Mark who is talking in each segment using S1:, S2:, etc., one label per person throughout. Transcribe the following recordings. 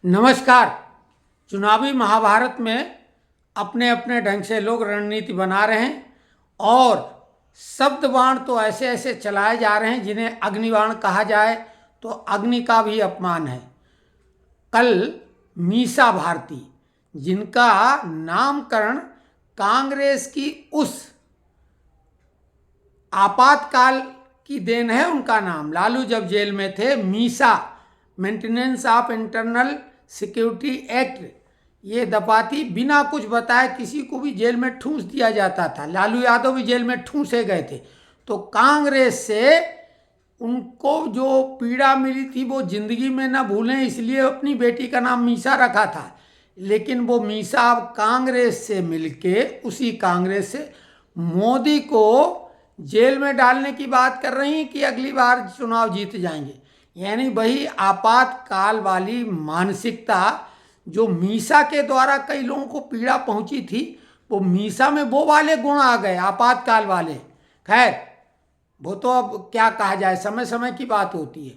S1: नमस्कार। चुनावी महाभारत में अपने अपने ढंग से लोग रणनीति बना रहे हैं और शब्द बाण तो ऐसे ऐसे चलाए जा रहे हैं जिन्हें अग्निबाण कहा जाए तो अग्नि का भी अपमान है। कल मीसा भारती, जिनका नामकरण कांग्रेस की उस आपातकाल की देन है, उनका नाम लालू जब जेल में थे, Misa maintenance of internal security act, ये दफाती बिना कुछ बताए किसी को भी जेल में ठूंस दिया जाता था। लालू यादव भी जेल में ठूंसे गए थे। तो कांग्रेस से उनको जो पीड़ा मिली थी वो जिंदगी में ना भूलें, इसलिए अपनी बेटी का नाम मीसा रखा था। लेकिन वो मीसा अब कांग्रेस से मिलके, उसी कांग्रेस से मोदी को जेल में डालने की बात कर रही हैं कि अगली बार चुनाव जीत जाएंगे। यानी वही आपातकाल वाली मानसिकता जो मीसा के द्वारा कई लोगों को पीड़ा पहुंची थी, वो मीसा में वो वाले गुण आ गए, आपातकाल वाले। खैर, वो तो अब क्या कहा जाए, समय समय की बात होती है।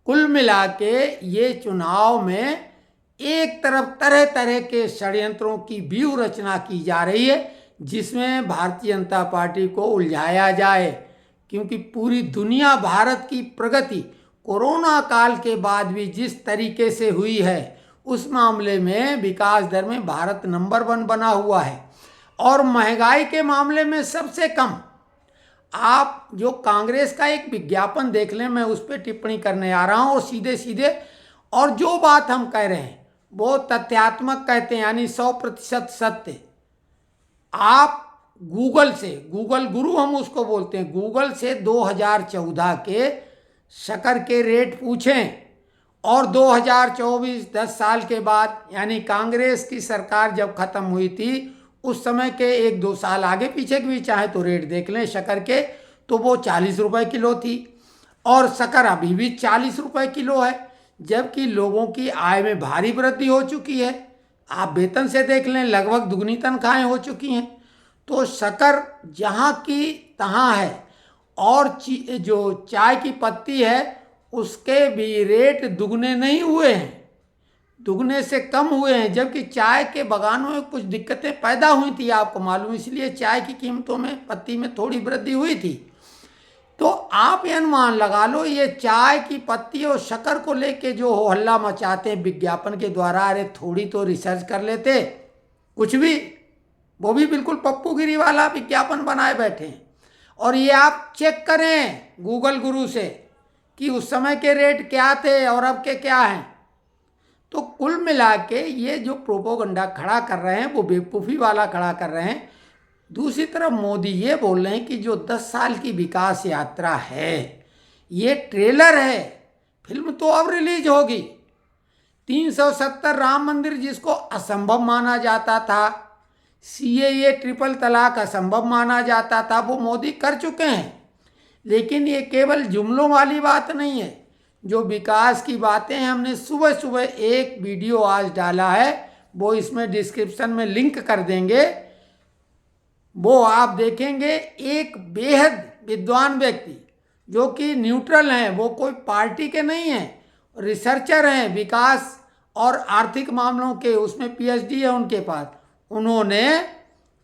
S1: कुल मिला के ये चुनाव में एक तरफ तरह तरह के षड्यंत्रों की व्यूह रचना की जा रही है जिसमें भारतीय जनता पार्टी को उलझाया जाए, क्योंकि पूरी दुनिया भारत की प्रगति कोरोना काल के बाद भी जिस तरीके से हुई है, उस मामले में विकास दर में भारत नंबर 1 बना हुआ है और महंगाई के मामले में सबसे कम। आप जो कांग्रेस का एक विज्ञापन देख लें, मैं उस पर टिप्पणी करने आ रहा हूं और सीधे सीधे, और जो बात हम कह रहे हैं वो तथ्यात्मक कहते हैं, यानी 100% सत्य। आप गूगल से, गूगल गुरु हम उसको बोलते हैं, गूगल से 2014 के शक्कर के रेट पूछें और 2024 10 साल के बाद, यानी कांग्रेस की सरकार जब खत्म हुई थी उस समय के 1-2 साल आगे पीछे के भी चाहे तो रेट देख लें शक्कर के, तो वो 40 रुपए किलो थी और शक्कर अभी भी 40 रुपए किलो है, जबकि लोगों की आय में भारी वृद्धि हो चुकी है। आप वेतन से देख लें, लगभग दुगनी तनख्वाहें हो चुकी हैं। तो शक्कर जहाँ की तहाँ है और जो चाय की पत्ती है उसके भी रेट दुगने नहीं हुए हैं, दुगने से कम हुए हैं, जबकि चाय के बागानों में कुछ दिक्कतें पैदा हुई थी, आपको मालूम, इसलिए चाय की कीमतों में, पत्ती में थोड़ी वृद्धि हुई थी। तो आप ये अनुमान लगा लो, ये चाय की पत्ती और शक्कर को लेके जो हो हल्ला मचाते हैं विज्ञापन के द्वारा, अरे थोड़ी तो रिसर्च कर लेते, कुछ भी, वो भी बिल्कुल पप्पूगिरी वाला विज्ञापन बनाए बैठे हैं। और ये आप चेक करें गूगल गुरु से कि उस समय के रेट क्या थे और अब के क्या हैं। तो कुल मिला के ये जो प्रोपोगंडा खड़ा कर रहे हैं वो बेवकूफ़ी वाला खड़ा कर रहे हैं। दूसरी तरफ मोदी ये बोल रहे हैं कि जो 10 साल की विकास यात्रा है ये ट्रेलर है, फिल्म तो अब रिलीज होगी। 370 राम मंदिर जिसको असंभव माना जाता था, सीएए ट्रिपल तलाक असंभव माना जाता था, वो मोदी कर चुके हैं। लेकिन ये केवल जुमलों वाली बात नहीं है, जो विकास की बातें हैं। हमने सुबह सुबह एक वीडियो आज डाला है, वो इसमें डिस्क्रिप्शन में लिंक कर देंगे, वो आप देखेंगे। एक बेहद विद्वान व्यक्ति जो कि न्यूट्रल हैं, वो कोई पार्टी के नहीं हैं, रिसर्चर हैं विकास और आर्थिक मामलों के, उसमें पीएचडी है उनके पास। उन्होंने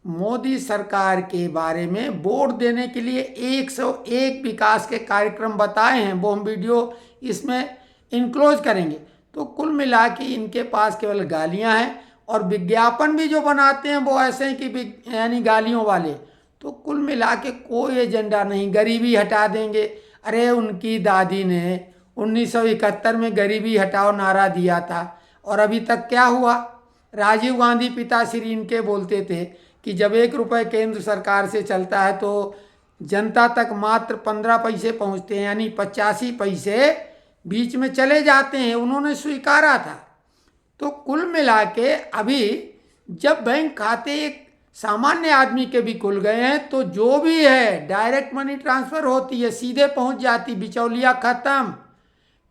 S1: मोदी सरकार के बारे में वोट देने के लिए 101 विकास के कार्यक्रम बताए हैं, वो हम वीडियो इसमें इनक्लोज करेंगे। तो कुल मिला के इनके पास केवल गालियां हैं और विज्ञापन भी जो बनाते हैं वो ऐसे हैं कि यानी गालियों वाले। तो कुल मिला के कोई एजेंडा नहीं, गरीबी हटा देंगे। अरे उनकी दादी ने 1971 में गरीबी हटाओ नारा दिया था और अभी तक क्या हुआ। राजीव गांधी पिताश्री इनके बोलते थे कि जब 1 रुपये केंद्र सरकार से चलता है तो जनता तक मात्र 15 पैसे पहुंचते हैं, यानी 85 पैसे बीच में चले जाते हैं, उन्होंने स्वीकारा था। तो कुल मिला के अभी जब बैंक खाते एक सामान्य आदमी के भी खुल गए हैं तो जो भी है डायरेक्ट मनी ट्रांसफ़र होती है, सीधे पहुंच जाती, बिचौलिया खत्म।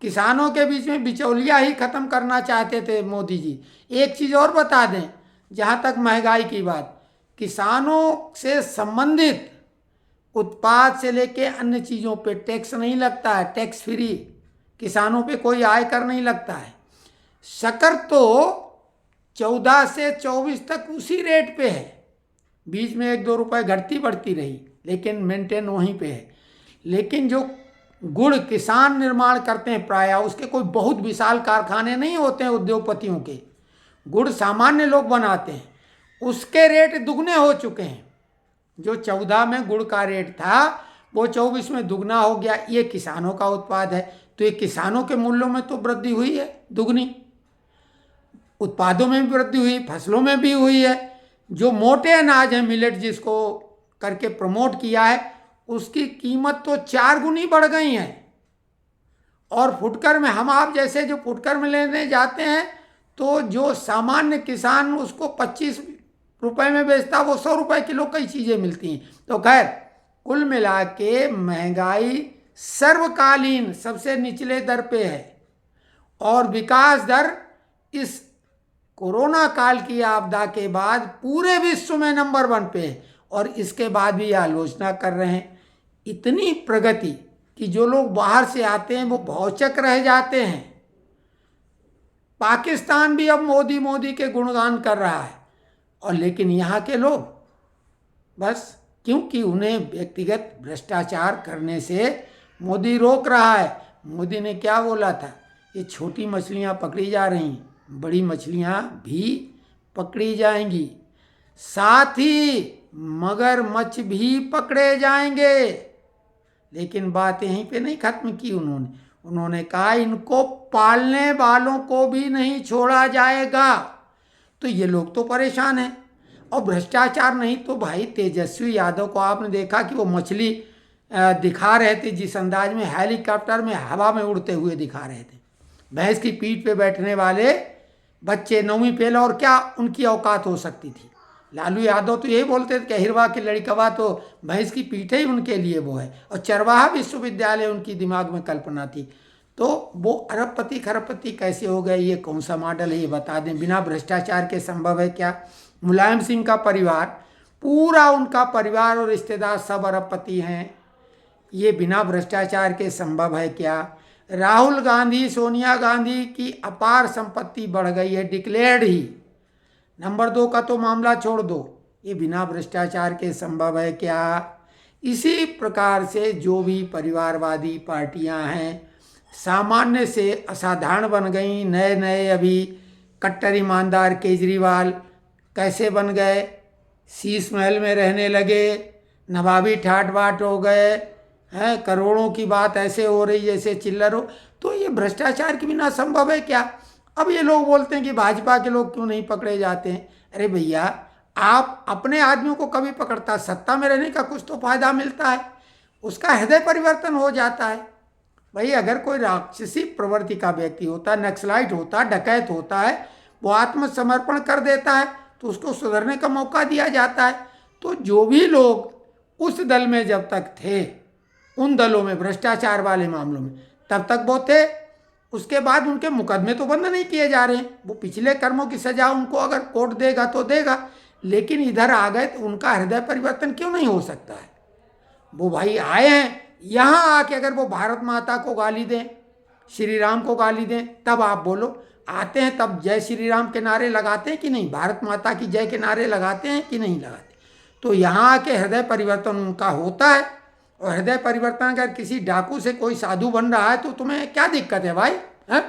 S1: किसानों के बीच में बिचौलिया ही खत्म करना चाहते थे मोदी जी। एक चीज़ और बता दें, जहाँ तक महंगाई की बात, किसानों से संबंधित उत्पाद से लेके अन्य चीज़ों पे टैक्स नहीं लगता है, टैक्स फ्री, किसानों पे कोई आयकर नहीं लगता है। शक्कर तो 14 से 24 तक उसी रेट पे है, बीच में 1-2 रुपए घटती बढ़ती रही, लेकिन मेंटेन वहीं पे है। लेकिन जो गुड़ किसान निर्माण करते हैं प्रायः, उसके कोई बहुत विशाल कारखाने नहीं होते हैं उद्योगपतियों के, गुड़ सामान्य लोग बनाते हैं, उसके रेट दुगने हो चुके हैं। जो 14 में गुड़ का रेट था वो 24 में दुगना हो गया। ये किसानों का उत्पाद है, तो ये किसानों के मूल्यों में तो वृद्धि हुई है दुगनी, उत्पादों में भी वृद्धि हुई, फसलों में भी हुई है। जो मोटे अनाज है मिलेट, जिसको करके प्रमोट किया है, उसकी कीमत तो 4 गुनी बढ़ गई है। और फुटकर में हम आप जैसे जो फुटकर में लेने जाते हैं, तो जो सामान्य किसान उसको 25 रुपए में बेचता, वो 100 रुपए किलो कई चीज़ें मिलती हैं। तो खैर कुल मिला के महंगाई सर्वकालीन सबसे निचले दर पे है, और विकास दर इस कोरोना काल की आपदा के बाद पूरे विश्व में नंबर 1 पे है। और इसके बाद भी आलोचना कर रहे हैं। इतनी प्रगति कि जो लोग बाहर से आते हैं वो भौचक रह जाते हैं। पाकिस्तान भी अब मोदी मोदी के गुणगान कर रहा है, और लेकिन यहाँ के लोग बस, क्योंकि उन्हें व्यक्तिगत भ्रष्टाचार करने से मोदी रोक रहा है। मोदी ने क्या बोला था, ये छोटी मछलियाँ पकड़ी जा रही, बड़ी मछलियाँ भी पकड़ी जाएंगी, साथ ही मगरमच्छ भी पकड़े जाएंगे। लेकिन बात यहीं पे नहीं खत्म की उन्होंने कहा इनको पालने वालों को भी नहीं छोड़ा जाएगा। तो ये लोग तो परेशान हैं। और भ्रष्टाचार नहीं तो भाई तेजस्वी यादव को आपने देखा कि वो मछली दिखा रहे थे, जिस अंदाज में हेलीकॉप्टर में हवा में उड़ते हुए दिखा रहे थे। भैंस की पीठ पे बैठने वाले बच्चे 9वीं फेल, और क्या उनकी औकात हो सकती थी। लालू यादव तो यही बोलते थे कि हिरवा की लड़कवा तो भैंस की पीठ ही उनके लिए वो है, और चरवाहा विश्वविद्यालय उनकी दिमाग में कल्पना थी। तो वो अरबपति खरबपति कैसे हो गए, ये कौन सा मॉडल है, ये बता दें। बिना भ्रष्टाचार के संभव है क्या? मुलायम सिंह का परिवार, पूरा उनका परिवार और रिश्तेदार सब अरबपति हैं, ये बिना भ्रष्टाचार के संभव है क्या? राहुल गांधी सोनिया गांधी की अपार संपत्ति बढ़ गई है, डिक्लेयर्ड ही। नंबर 2 का तो मामला छोड़ दो, ये बिना भ्रष्टाचार के संभव है क्या? इसी प्रकार से जो भी परिवारवादी पार्टियां हैं, सामान्य से असाधारण बन गई। नए नए अभी कट्टर ईमानदार केजरीवाल कैसे बन गए, शीश महल में रहने लगे, नवाबी ठाट बाट हो गए हैं, करोड़ों की बात ऐसे हो रही जैसे चिल्लर हो। तो ये भ्रष्टाचार के बिना संभव है क्या? अब ये लोग बोलते हैं कि भाजपा के लोग क्यों नहीं पकड़े जाते हैं। अरे भैया, आप अपने आदमियों को कभी पकड़ता, सत्ता में रहने का कुछ तो फायदा मिलता है, उसका हृदय परिवर्तन हो जाता है। भाई अगर कोई राक्षसी प्रवृत्ति का व्यक्ति होता है, नक्सलाइट होता है, डकैत होता है, वो आत्मसमर्पण कर देता है तो उसको सुधरने का मौका दिया जाता है। तो जो भी लोग उस दल में जब तक थे, उन दलों में भ्रष्टाचार वाले मामलों में, तब तक वो थे। उसके बाद उनके मुकदमे तो बंद नहीं किए जा रहे हैं, वो पिछले कर्मों की सजा उनको अगर कोर्ट देगा तो देगा, लेकिन इधर आ गए तो उनका हृदय परिवर्तन क्यों नहीं हो सकता है? वो भाई आए हैं यहाँ आके, अगर वो भारत माता को गाली दें, श्री राम को गाली दें, तब आप बोलो। आते हैं तब जय श्री राम के नारे लगाते हैं कि नहीं, भारत माता की जय के नारे लगाते हैं कि नहीं लगाते? तो यहाँ आके हृदय परिवर्तन उनका होता है। और हृदय परिवर्तन अगर किसी डाकू से कोई साधु बन रहा है तो तुम्हें क्या दिक्कत है भाई? है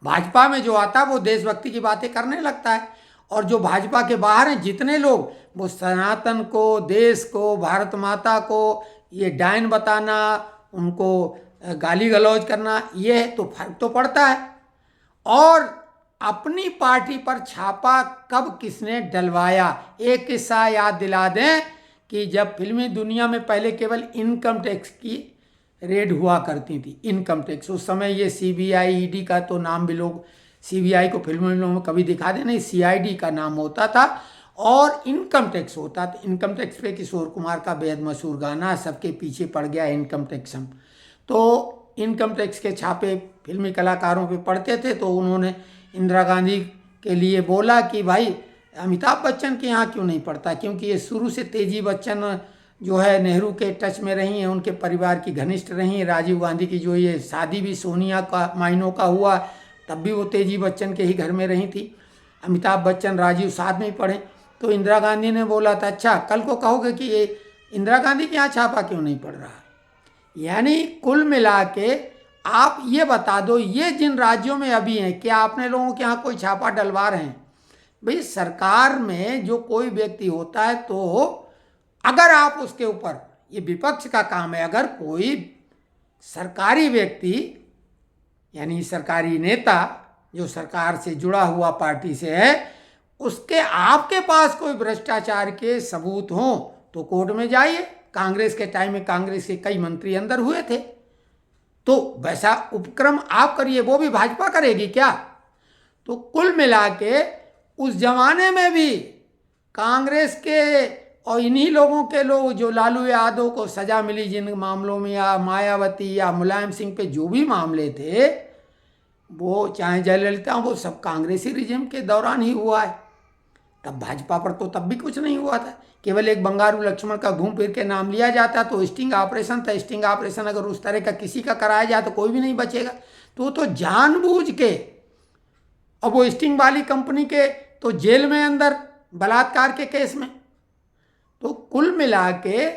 S1: भाजपा में जो आता है वो देशभक्ति की बातें करने लगता है, और जो भाजपा के बाहर हैं जितने लोग, वो सनातन को, देश को, भारत माता को ये डायन बताना, उनको गाली गलौज करना, ये तो फर्क तो पड़ता है। और अपनी पार्टी पर छापा कब किसने डलवाया? एक किस्सा याद दिला दें कि जब फिल्मी दुनिया में पहले केवल इनकम टैक्स की रेड हुआ करती थी, इनकम टैक्स, उस समय ये सीबीआई ईडी का तो नाम भी लोग, सीबीआई को फिल्मों में कभी दिखा दे नहीं, सीआईडी का नाम होता था, और इनकम टैक्स होता था। इनकम टैक्स पे किशोर कुमार का बेहद मशहूर गाना, सबके पीछे पड़ गया इनकम टैक्स हम। तो इनकम टैक्स के छापे फिल्मी कलाकारों पे पड़ते थे, तो उन्होंने इंदिरा गांधी के लिए बोला कि भाई अमिताभ बच्चन के यहाँ क्यों नहीं पड़ता, क्योंकि ये शुरू से तेजी बच्चन जो है नेहरू के टच में रही हैं, उनके परिवार की घनिष्ठ रही हैं। राजीव गांधी की जो ये शादी भी सोनिया का मायनों का हुआ, तब भी वो तेजी बच्चन के ही घर में रही थी। अमिताभ बच्चन, राजीव साथ में ही पढ़े। तो इंदिरा गांधी ने बोला था, अच्छा कल को कहोगे कि ये इंदिरा गांधी के यहाँ छापा क्यों नहीं पड़ रहा। यानी कुल मिला के आप ये बता दो, ये जिन राज्यों में अभी हैं, क्या अपने लोगों के यहाँ कोई छापा डलवा रहे हैं? भाई सरकार में जो कोई व्यक्ति होता है, तो अगर आप उसके ऊपर, ये विपक्ष का काम है, अगर कोई सरकारी व्यक्ति यानी सरकारी नेता जो सरकार से जुड़ा हुआ पार्टी से है, उसके आपके पास कोई भ्रष्टाचार के सबूत हो तो कोर्ट में जाइए। कांग्रेस के टाइम में कांग्रेस के कई मंत्री अंदर हुए थे, तो वैसा उपक्रम आप करिए। वो भी भाजपा करेगी क्या? तो कुल मिला के उस जमाने में भी कांग्रेस के और इन्हीं लोगों के लोग जो लालू यादव को सजा मिली जिन मामलों में, या मायावती या मुलायम सिंह पे जो भी मामले थे, वो चाहे जयललिता, वो सब कांग्रेसी रिजिम के दौरान ही हुआ है। तब भाजपा पर तो तब भी कुछ नहीं हुआ था। केवल एक बंगारू लक्ष्मण का घूम फिर के नाम लिया जाता तो स्टिंग ऑपरेशन था। स्टिंग ऑपरेशन अगर उस तरह का किसी का कराया जाए तो कोई भी नहीं बचेगा। तो जानबूझ के, अब वो स्टिंग वाली कंपनी के तो जेल में अंदर बलात्कार के केस में। तो कुल मिला के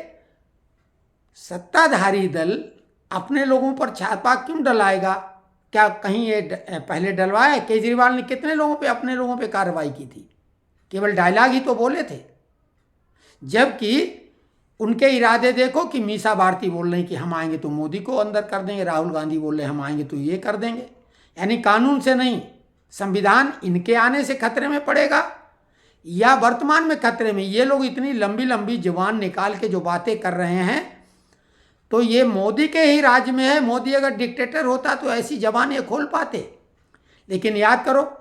S1: सत्ताधारी दल अपने लोगों पर छापा क्यों डलाएगा? क्या कहीं ये पहले डलवाया? केजरीवाल ने कितने लोगों पे, अपने लोगों पे कार्रवाई की थी? केवल डायलॉग ही तो बोले थे। जबकि उनके इरादे देखो कि मीसा भारती बोल रही कि हम आएंगे तो मोदी को अंदर कर देंगे, राहुल गांधी बोल रहे हम आएंगे तो ये कर देंगे। यानी कानून से नहीं, संविधान इनके आने से खतरे में पड़ेगा या वर्तमान में खतरे में। ये लोग इतनी लंबी लंबी जुबान निकाल के जो बातें कर रहे हैं, तो ये मोदी के ही राज में है। मोदी अगर डिक्टेटर होता तो ऐसी जबान ये खोल पाते। लेकिन याद करो,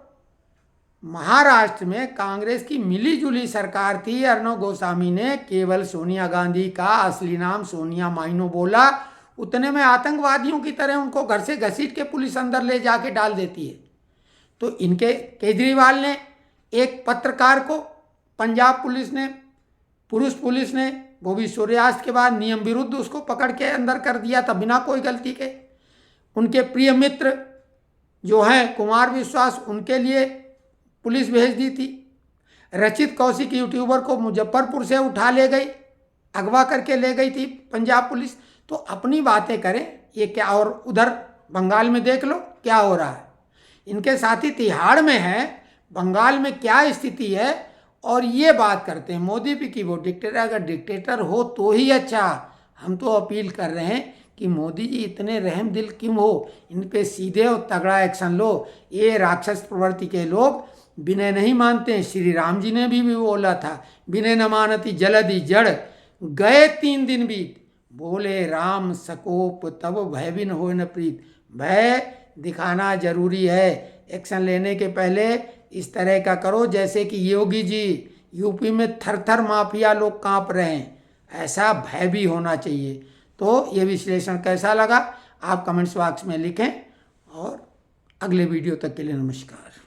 S1: महाराष्ट्र में कांग्रेस की मिलीजुली सरकार थी। अर्णव गोस्वामी ने केवल सोनिया गांधी का असली नाम सोनिया माइनो बोला, उतने में आतंकवादियों की तरह उनको घर से घसीट के पुलिस अंदर ले जाके डाल देती है। तो इनके केजरीवाल ने एक पत्रकार को पंजाब पुलिस ने, पुरुष पुलिस ने, वो भी सूर्यास्त के बाद नियम विरुद्ध उसको पकड़ के अंदर कर दिया था बिना कोई गलती के। उनके प्रिय मित्र जो हैं कुमार विश्वास, उनके लिए पुलिस भेज दी थी। रचित कौशिक यूट्यूबर को मुजफ्फरपुर से उठा ले गई, अगवा करके ले गई थी पंजाब पुलिस। तो अपनी बातें करें ये क्या, और उधर बंगाल में देख लो क्या हो रहा है। इनके साथी तिहाड़ में है, बंगाल में क्या स्थिति है, और ये बात करते हैं मोदी भी कि वो डिक्टेटर। अगर डिक्टेटर हो तो ही अच्छा। हम तो अपील कर रहे हैं कि मोदी जी इतने रहम दिल क्यों हो, इन पे सीधे और तगड़ा एक्शन लो। ये राक्षस प्रवृत्ति के लोग विनय नहीं मानते हैं। श्री राम जी ने भी बोला था, विनय न मानती जलधि जड़, गए 3 दिन बीत, बोले राम सकोप तब भय बिन हो न प्रीत। भय दिखाना जरूरी है। एक्शन लेने के पहले इस तरह का करो जैसे कि योगी जी यूपी में थर थर माफिया लोग कांप रहे हैं, ऐसा भय भी होना चाहिए। तो ये विश्लेषण कैसा लगा आप कमेंट्स बॉक्स में लिखें, और अगले वीडियो तक के लिए नमस्कार।